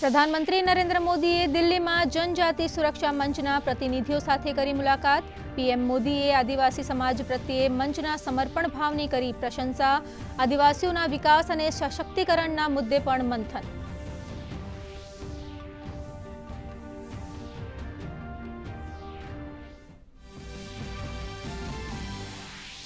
પ્રધાનમંત્રી નરેન્દ્ર મોદીએ દિલ્હીમાં જનજાતિ સુરક્ષા મંચના પ્રતિનિધિઓ સાથે કરી મુલાકાત। પીએમ મોદીએ આદિવાસી સમાજ પ્રત્યે મંચના સમર્પણ ભાવની કરી પ્રશંસા। આદિવાસીઓના વિકાસ અને સશક્તિકરણના મુદ્દે પણ મંથન।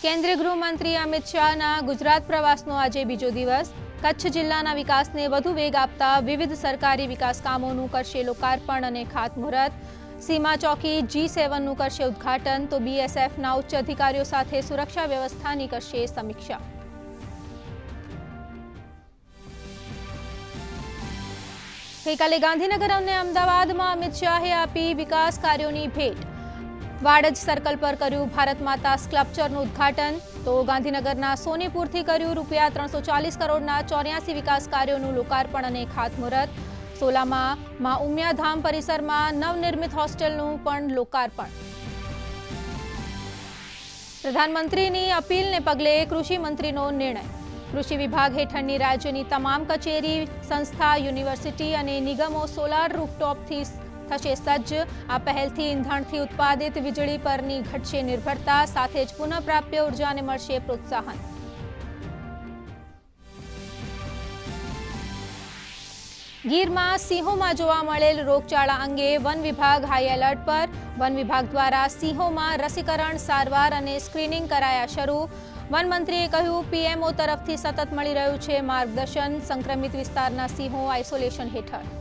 કેન્દ્રીય ગૃહમંત્રી અમિત શાહના ગુજરાત પ્રવાસનો આજે બીજો દિવસ। કચ્છ જિલ્લાના વિકાસને વધુ વેગ આપતા વિવિધ સરકારી વિકાસ કામોનું કરશે લોકાર્પણ અને ખાતમુહૂર્ત। સીમા ચોકી G7નું કરશે ઉદ્ઘાટન તો BSFના ઉચ્ચ અધિકારીઓ સાથે સુરક્ષા વ્યવસ્થાની કરશે સમીક્ષા। ગઈકાલે ગાંધીનગર અને અમદાવાદમાં અમિત શાહે આપી વિકાસ કાર્યોની ભેટ। વાડજ સર્કલ પર કર્યું ભારત માતા સ્કલ્પચરનું ઉદ્ઘાટન તો ગાંધીનગરના સોનીપુરથી કર્યું ₹340 કરોડના 84 વિકાસ કાર્યોનું લોકાર્પણ અને ખાતમુહૂર્ત। સોલામાં મા ઉમિયાધામ પરિસરમાં નવનિર્મિત હોસ્ટેલનું પણ લોકાર્પણ। પ્રધાનમંત્રીની અપીલને પગલે કૃષિ મંત્રીનો નિર્ણય। કૃષિ વિભાગ હેઠળની રાજ્યની તમામ કચેરી, સંસ્થા, યુનિવર્સિટી અને નિગમો સોલાર રૂફટોપથી થશે સજ્જ। આ પહેલથી ઇંધણથી ઉત્પાદિત વીજળી પરની ઘટશે નિર્ભરતા, સાથે જ પુનઃપ્રાપ્ય ઉર્જાને મળશે પ્રોત્સાહન। ગીરમાં સિંહોમાં જોવા મળેલ રોગચાળા અંગે વન વિભાગ હાઈ એલર્ટ પર। વન વિભાગ દ્વારા સિંહોમાં રસીકરણ, સારવાર અને સ્ક્રીનિંગ કરાયા શરૂ। વન મંત્રીએ કહ્યું, પીએમઓ તરફથી સતત મળી રહ્યું છે માર્ગદર્શન। સંક્રમિત વિસ્તારના સિંહો આઇસોલેશન હેઠળ।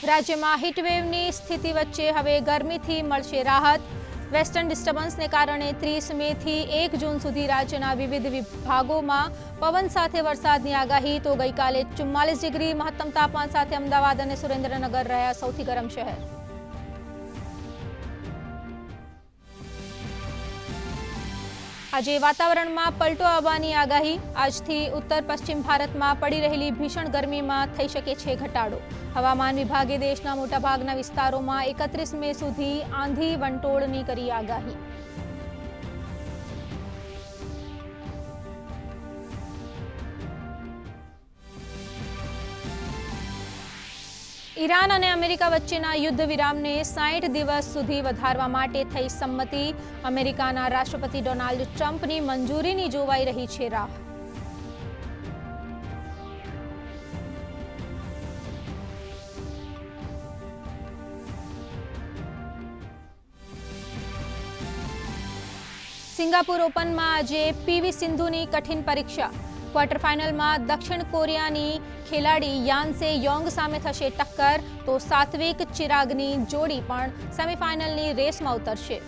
રાજ્યમાં હીટવેવની સ્થિતિ વચ્ચે હવે ગરમીથી મળશે રાહત। વેસ્ટર્ન ડિસ્ટર્બન્સને કારણે 30 મેથી 1 જૂન સુધી રાજ્યના વિવિધ વિભાગોમાં પવન સાથે વરસાદની આગાહી તો ગઈકાલે 44 ડિગ્રી મહત્તમ તાપમાન સાથે અમદાવાદ અને સુરેન્દ્રનગર રહ્યા સૌથી ગરમ શહેર। આજે વાતાવરણમાં પલટો આવવાની આગાહી। આજથી ઉત્તર પશ્ચિમ ભારતમાં પડી રહેલી ભીષણ ગરમીમાં થઈ શકે છે ઘટાડો। હવામાન વિભાગે દેશના મોટાભાગના વિસ્તારોમાં 31 મે સુધી આંધી વંટોળની કરી આગાહી। ઈરાન અને અમેરિકા વચ્ચેના યુદ્ધ વિરામને 60 દિવસ સુધી વધારવા માટે થઈ સંમતિ। અમેરિકાના રાષ્ટ્રપતિ ડોનાલ્ડ ટ્રમ્પની મંજૂરીની જોવાઈ રહી છે રાહ। સિંગાપુર ઓપનમાં આજે પીવી સિંધુની કઠિન પરીક્ષા। ક્વાર્ટર ફાઇનલમાં દક્ષિણ કોરિયાની ખેલાડી યાનસે યોંગ સામે થશે ટક્કર તો સાત્વિક ચિરાગની જોડી પણ સેમીફાઇનલની રેસમાં ઉતરશે।